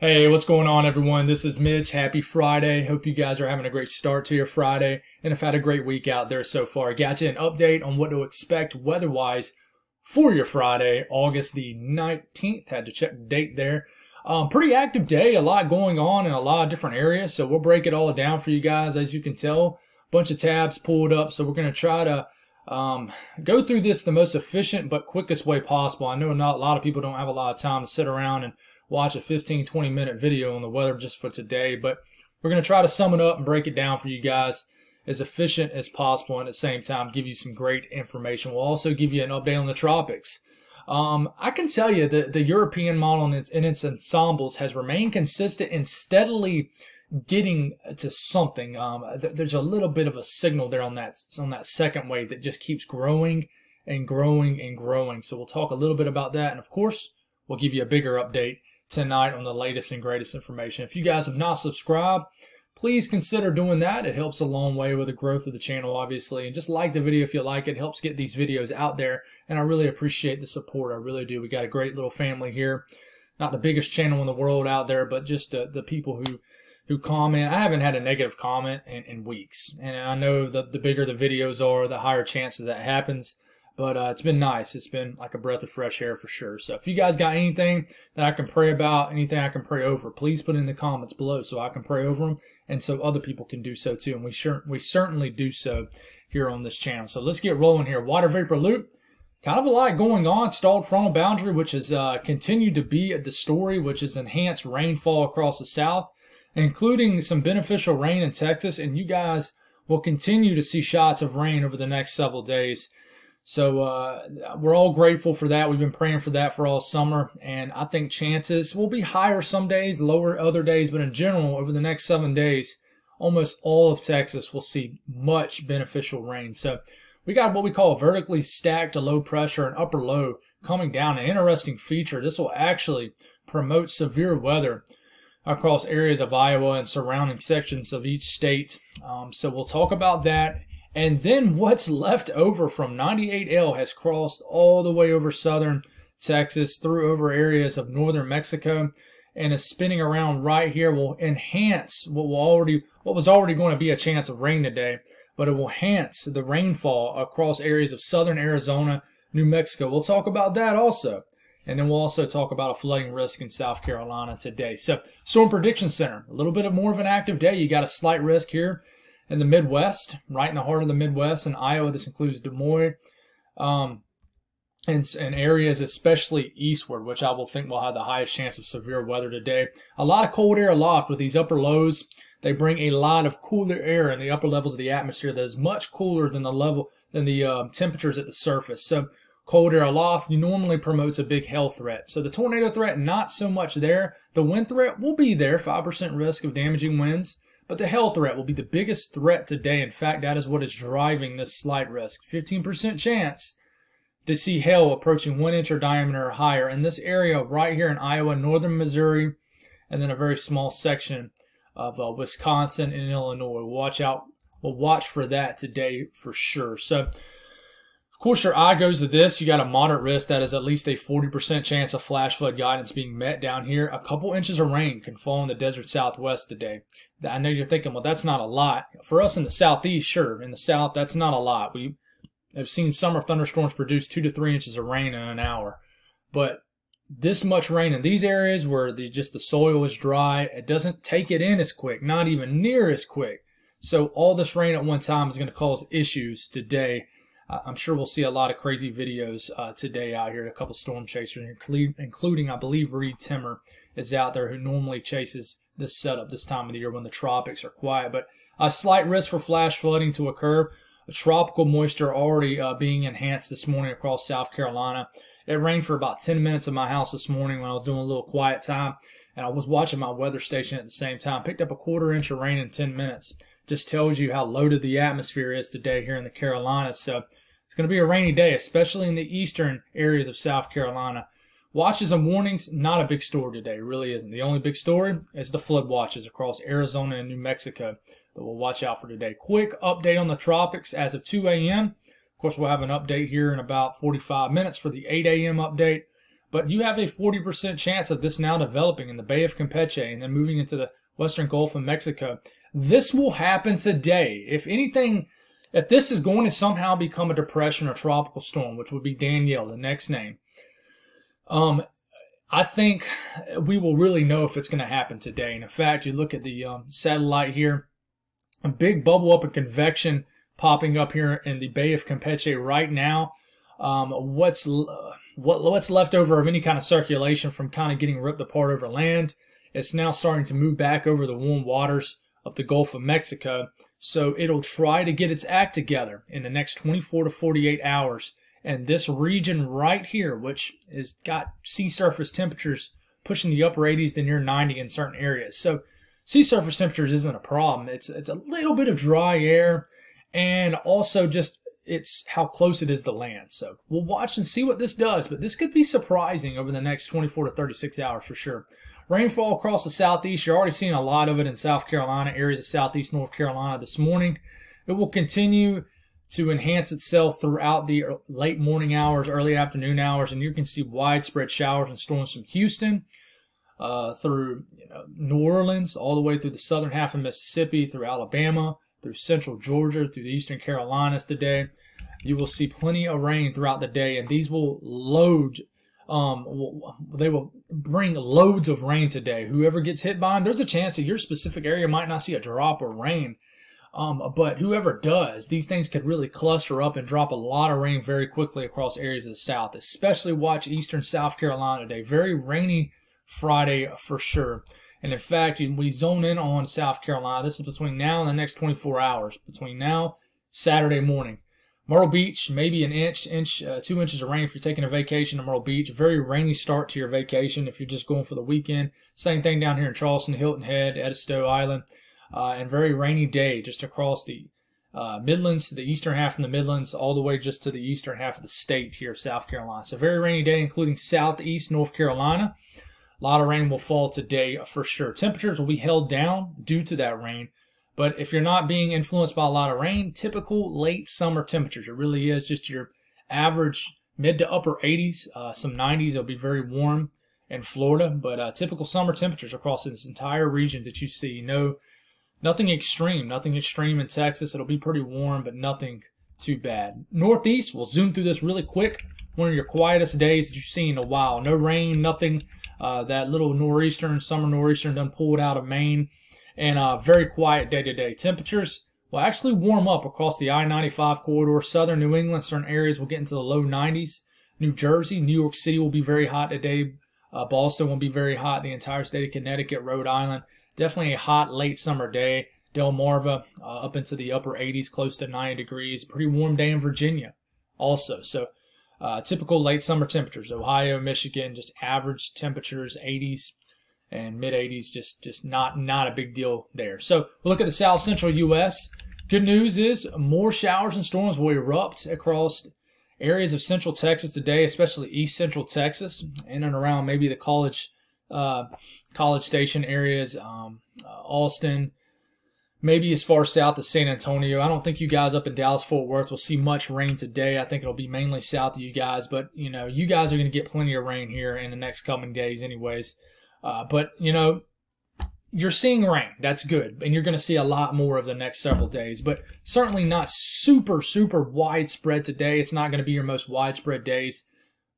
Hey, what's going on, everyone? This is Mitch. Happy Friday. Hope you guys are having a great start to your Friday and have had a great week out there so far. Got you an update on what to expect weather-wise for your Friday, August the 19th. Had to check the date there. Pretty active day, a lot going on in a lot of different areas, so we'll break it all down for you guys. As you can tell, a bunch of tabs pulled up, so we're going to try to go through this the most efficient but quickest way possible. I know not a lot of people don't have a lot of time to sit around and watch a 15-20 minute video on the weather just for today, but we're going to try to sum it up and break it down for you guys as efficient as possible, and at the same time give you some great information. We'll also give you an update on the tropics. I can tell you that the European model in its ensembles has remained consistent and steadily getting to something. There's a little bit of a signal there on that second wave that just keeps growing and growing and growing. So we'll talk a little bit about that, and of course we'll give you a bigger update tonight on the latest and greatest information. If you guys have not subscribed, please consider doing that. It helps a long way with the growth of the channel, obviously. And just like the video if you like it. It helps get these videos out there. And I really appreciate the support. I really do. We got a great little family here. Not the biggest channel in the world out there, but just the people who comment. I haven't had a negative comment in weeks. And I know that the bigger the videos are, the higher chances that happens. But it's been nice. It's been like a breath of fresh air for sure. So if you guys got anything that I can pray about, anything I can pray over, please put it in the comments below so I can pray over them and so other people can do so too. And we certainly do so here on this channel. So let's get rolling here. Water vapor loop. Kind of a lot going on. Stalled frontal boundary, which has continued to be the story, which is enhanced rainfall across the south, including some beneficial rain in Texas. And you guys will continue to see shots of rain over the next several days. So we're all grateful for that. We've been praying for that for all summer, and I think chances will be higher some days, lower other days, but in general, over the next 7 days, almost all of Texas will see much beneficial rain. So we got what we call a vertically stacked low pressure and upper low coming down. An interesting feature. This will actually promote severe weather across areas of Iowa and surrounding sections of each state. So we'll talk about that. And then what's left over from 98L has crossed all the way over southern Texas, through over areas of northern Mexico, and is spinning around right here. Will enhance what was already going to be a chance of rain today, but it will enhance the rainfall across areas of southern Arizona, New Mexico. We'll talk about that also. And then we'll also talk about a flooding risk in South Carolina today. So Storm Prediction Center, a little bit more of an active day. You got a slight risk here in the Midwest, right in the heart of the Midwest in Iowa. This includes Des Moines and areas especially eastward, which I will think will have the highest chance of severe weather today. A lot of cold air aloft with these upper lows. They bring a lot of cooler air in the upper levels of the atmosphere that is much cooler than the temperatures at the surface. So cold air aloft normally promotes a big hail threat. So the tornado threat, not so much there. The wind threat will be there, 5% risk of damaging winds. But the hail threat will be the biggest threat today. In fact, that is what is driving this slight risk. 15% chance to see hail approaching 1 inch or diameter or higher in this area right here in Iowa, northern Missouri, and then a very small section of Wisconsin and Illinois. We'll watch for that today for sure. So, of course, your eye goes to this. You got a moderate risk. That is at least a 40% chance of flash flood guidance being met down here. A couple inches of rain can fall in the desert southwest today. I know you're thinking, well, that's not a lot. For us in the southeast, sure. In the south, that's not a lot. We have seen summer thunderstorms produce 2 to 3 inches of rain in an hour. But this much rain in these areas where the soil is dry, it doesn't take it in as quick, not even near as quick. So all this rain at one time is going to cause issues today. I'm sure we'll see a lot of crazy videos today out here. A couple storm chasers, including, I believe, Reed Timmer is out there, who normally chases this setup this time of the year when the tropics are quiet. But a slight risk for flash flooding to occur. A tropical moisture already being enhanced this morning across South Carolina. It rained for about 10 minutes in my house this morning when I was doing a little quiet time, and I was watching my weather station at the same time. Picked up a 1/4 inch of rain in 10 minutes. Just tells you how loaded the atmosphere is today here in the Carolinas. So it's going to be a rainy day, especially in the eastern areas of South Carolina. Watches and warnings, not a big story today. It really isn't. The only big story is the flood watches across Arizona and New Mexico that we'll watch out for today. Quick update on the tropics as of 2 a.m. Of course, we'll have an update here in about 45 minutes for the 8 a.m. update. But you have a 40% chance of this now developing in the Bay of Campeche and then moving into the western Gulf of Mexico. This will happen today. If anything, if this is going to somehow become a depression or tropical storm, which would be Danielle, the next name, I think we will really know if it's going to happen today. And in fact, you look at the satellite here, a big bubble up in convection popping up here in the Bay of Campeche right now. What's left over of any kind of circulation from kind of getting ripped apart over land, it's now starting to move back over the warm waters of the Gulf of Mexico. So it'll try to get its act together in the next 24 to 48 hours. And this region right here, which has got sea surface temperatures pushing the upper 80s to near 90 in certain areas. So sea surface temperatures isn't a problem. It's a little bit of dry air, and also just it's how close it is to land. So we'll watch and see what this does, but this could be surprising over the next 24 to 36 hours for sure. Rainfall across the southeast, you're already seeing a lot of it in South Carolina, areas of southeast North Carolina this morning. It will continue to enhance itself throughout the late morning hours, early afternoon hours, and you can see widespread showers and storms from Houston through New Orleans, all the way through the southern half of Mississippi, through Alabama, through central Georgia, through the eastern Carolinas today. You will see plenty of rain throughout the day, and these will load. They will bring loads of rain today. Whoever gets hit by them, there's a chance that your specific area might not see a drop of rain. But whoever does, these things could really cluster up and drop a lot of rain very quickly across areas of the south. Especially watch eastern South Carolina today. Very rainy Friday for sure. And in fact, we zone in on South Carolina. This is between now and the next 24 hours. Between now, Saturday morning. Myrtle Beach, maybe an inch, 2 inches of rain if you're taking a vacation to Myrtle Beach. Very rainy start to your vacation if you're just going for the weekend. Same thing down here in Charleston, Hilton Head, Edisto Island. And very rainy day just across the Midlands, the eastern half of the Midlands, all the way just to the eastern half of the state here of South Carolina. So very rainy day, including southeast North Carolina. A lot of rain will fall today for sure. Temperatures will be held down due to that rain. But if you're not being influenced by a lot of rain, typical late summer temperatures. It really is just your average mid to upper 80s, some 90s. It'll be very warm in Florida. But typical summer temperatures across this entire region that you see. Nothing extreme in Texas. It'll be pretty warm, but nothing too bad. Northeast, we'll zoom through this really quick. One of your quietest days that you've seen in a while. No rain, nothing. That little nor'eastern, summer nor'eastern done pulled out of Maine. And very quiet day-to-day. Temperatures will actually warm up across the I-95 corridor. Southern New England, certain areas will get into the low 90s. New Jersey, New York City will be very hot today. Boston will be very hot. The entire state of Connecticut, Rhode Island. Definitely a hot late summer day. Delmarva up into the upper 80s, close to 90 degrees. Pretty warm day in Virginia also. So typical late summer temperatures. Ohio, Michigan, just average temperatures, 80s and mid 80s. Just not a big deal there. So we'll look at the south central U.S. Good news is more showers and storms will erupt across areas of central Texas today, especially east central Texas, in and around maybe the College Station areas, Austin, maybe as far south as San Antonio. I don't think you guys up in Dallas-Fort Worth will see much rain today. I think it'll be mainly south of you guys, but you guys are going to get plenty of rain here in the next coming days anyways. But you're seeing rain. That's good, and you're going to see a lot more of the next several days, but certainly not super widespread today. It's not going to be your most widespread days.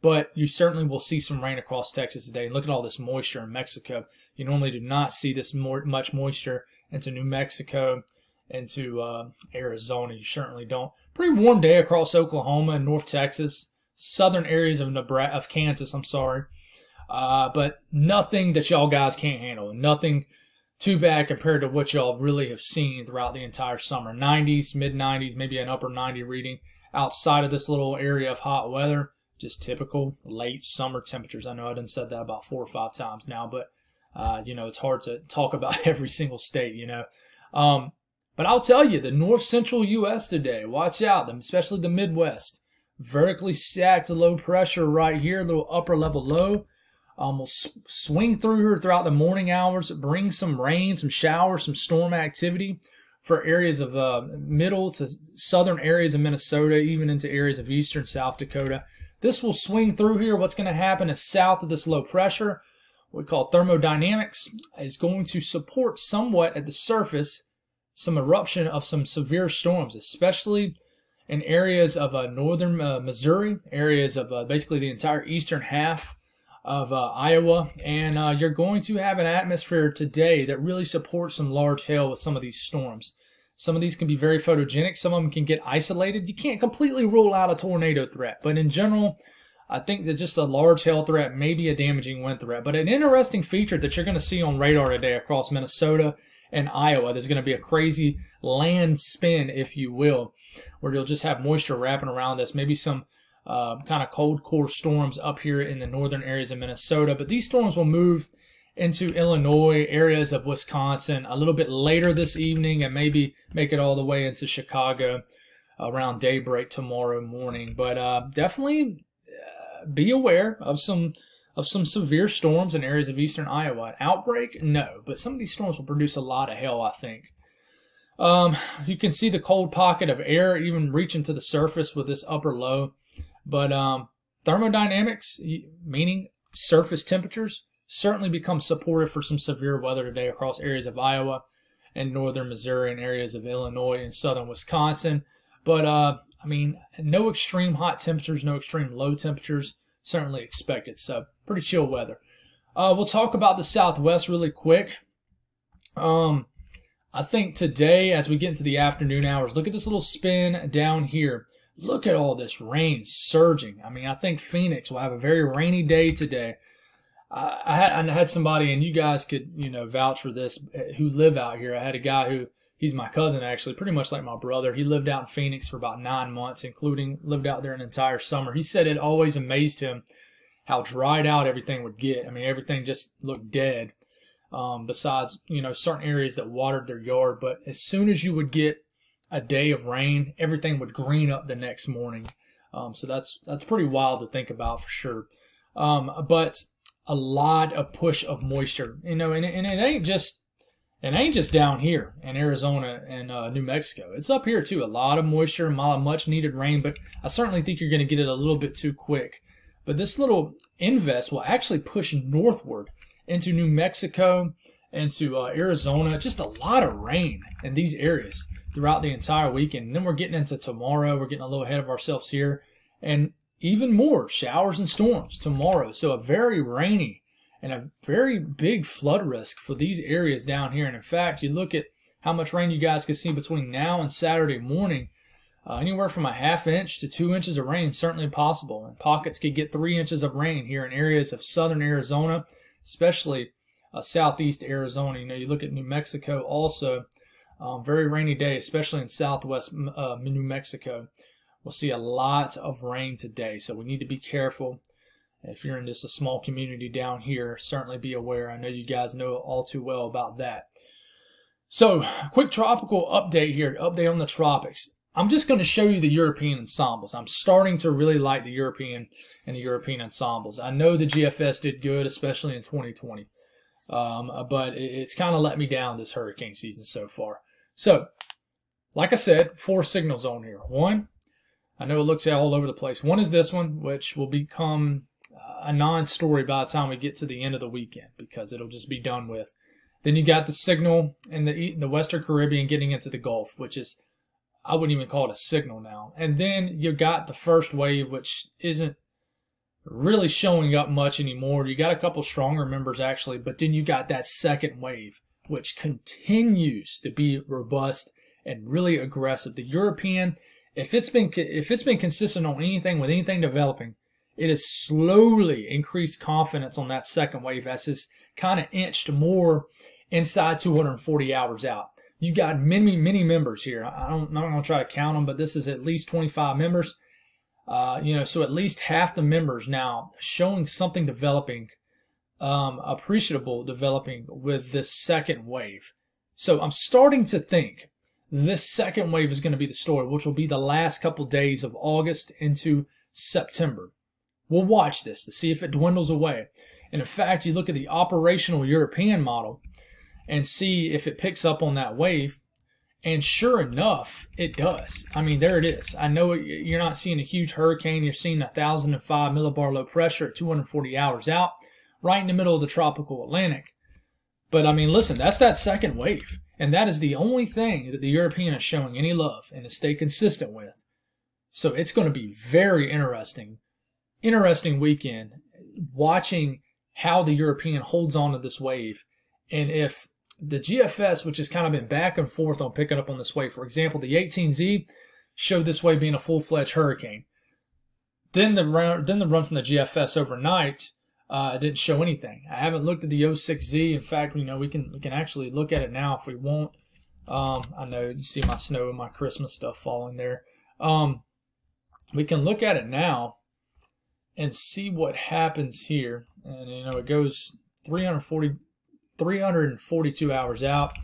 But you certainly will see some rain across Texas today. And look at all this moisture in Mexico. You normally do not see this much moisture into New Mexico, into Arizona. You certainly don't. Pretty warm day across Oklahoma and North Texas, southern areas of Kansas. But nothing that y'all guys can't handle. Nothing too bad compared to what y'all really have seen throughout the entire summer. 90s, mid 90s, maybe an upper 90 reading outside of this little area of hot weather. Just typical late summer temperatures. I know I done said that about 4 or 5 times now, but it's hard to talk about every single state, But I'll tell you, the north central U.S. today, watch out, especially the Midwest. Vertically stacked low pressure right here, little upper level low. We'll swing through here throughout the morning hours, bring some rain, some showers, some storm activity for areas of middle to southern areas of Minnesota, even into areas of eastern South Dakota. This will swing through here. What's going to happen is south of this low pressure, what we call thermodynamics, is going to support somewhat at the surface some eruption of some severe storms, especially in areas of northern Missouri, areas of basically the entire eastern half of Iowa, and you're going to have an atmosphere today that really supports some large hail with some of these storms. Some of these can be very photogenic. Some of them can get isolated. You can't completely rule out a tornado threat, but in general, I think that just a large hail threat, maybe a damaging wind threat. But an interesting feature that you're going to see on radar today across Minnesota and Iowa, there's going to be a crazy land spin, if you will, where you'll just have moisture wrapping around this. Maybe some kind of cold core storms up here in the northern areas of Minnesota. But these storms will move into Illinois, areas of Wisconsin a little bit later this evening, and maybe make it all the way into Chicago around daybreak tomorrow morning. But definitely be aware of some severe storms in areas of eastern Iowa. An outbreak? No, but some of these storms will produce a lot of hail, I think. You can see the cold pocket of air even reaching to the surface with this upper low. But thermodynamics, meaning surface temperatures, certainly become supportive for some severe weather today across areas of Iowa and northern Missouri and areas of Illinois and southern Wisconsin. But, I mean, no extreme hot temperatures, no extreme low temperatures, certainly expected. So, pretty chill weather. We'll talk about the Southwest really quick. I think today, as we get into the afternoon hours, look at this little spin down here. Look at all this rain surging. I mean, I think Phoenix will have a very rainy day today. I had somebody, and you guys could, vouch for this, who live out here. I had a guy who, he's my cousin actually, pretty much like my brother. He lived out in Phoenix for about 9 months, lived out there an entire summer. He said it always amazed him how dried out everything would get. I mean, everything just looked dead, besides, certain areas that watered their yard. But as soon as you would get a day of rain, everything would green up the next morning. So that's pretty wild to think about for sure. But a lot of push of moisture, and it ain't just down here in Arizona and New Mexico. It's up here too. A lot of moisture, a lot of much needed rain, but I certainly think you're going to get it a little bit too quick. But this little invest will actually push northward into New Mexico, into Arizona. Just a lot of rain in these areas throughout the entire weekend. And then we're getting into tomorrow. We're getting a little ahead of ourselves here. And even more showers and storms tomorrow. So a very rainy and a very big flood risk for these areas down here. And in fact, you look at how much rain you guys can see between now and Saturday morning. Anywhere from a ½ inch to 2 inches of rain certainly possible. And pockets could get 3 inches of rain here in areas of southern Arizona, especially southeast Arizona. You look at New Mexico also. Very rainy day, especially in southwest New Mexico. We'll see a lot of rain today, so we need to be careful. If you're in just a small community down here, certainly be aware. I know you guys know all too well about that. So, quick tropical update here, update on the tropics. I'm just going to show you the European ensembles. I'm starting to really like the European ensembles. I know the GFS did good, especially in 2020, but it's kind of let me down this hurricane season so far. So, like I said, 4 signals on here. One, I know it looks all over the place. One is this one, which will become a non-story by the time we get to the end of the weekend because it'll just be done with. Then you got the signal in the Western Caribbean getting into the Gulf, which is, I wouldn't even call it a signal now. And then you got the first wave, which isn't really showing up much anymore. You got a couple stronger members actually, but then you got that second wave, which continues to be robust and really aggressive. The European, if it's been consistent on anything with anything developing, it has slowly increased confidence on that second wave as it's kind of inched more inside 240 hours out. You got many members here. I'm not going to try to count them, but this is at least 25 members. So at least half the members now showing something developing, appreciable developing with this second wave. So I'm starting to think this second wave is going to be the story, which will be the last couple days of August into September. We'll watch this to see if it dwindles away. And in fact, you look at the operational European model and see if it picks up on that wave. And sure enough, it does. I mean, there it is. I know you're not seeing a huge hurricane. You're seeing 1,005 millibar low pressure at 240 hours out, right in the middle of the tropical Atlantic. But I mean, listen, that's that second wave. And that is the only thing that the European is showing any love and to stay consistent with. So it's going to be very interesting weekend watching how the European holds on to this wave. And if the GFS, which has kind of been back and forth on picking up on this wave, for example, the 18Z showed this wave being a full-fledged hurricane. Then the run from the GFS overnight didn't show anything. I haven't looked at the 06Z. In fact, we can actually look at it now if we want. I know you see my snow and my Christmas stuff falling there. We can look at it now and see what happens here. And it goes 342 hours out.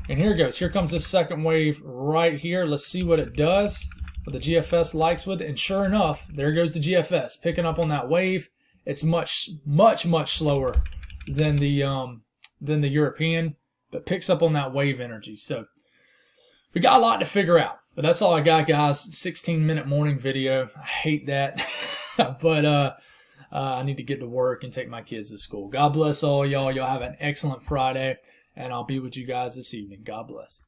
And here it goes. Here comes this second wave right here. Let's see what it does, what the GFS likes with it. And sure enough, there goes the GFS picking up on that wave. It's much slower than the European, but picks up on that wave energy. So we got a lot to figure out. But that's all I got, guys. 16-minute morning video. I hate that. But I need to get to work and take my kids to school. God bless all y'all. Y'all have an excellent Friday, and I'll be with you guys this evening. God bless.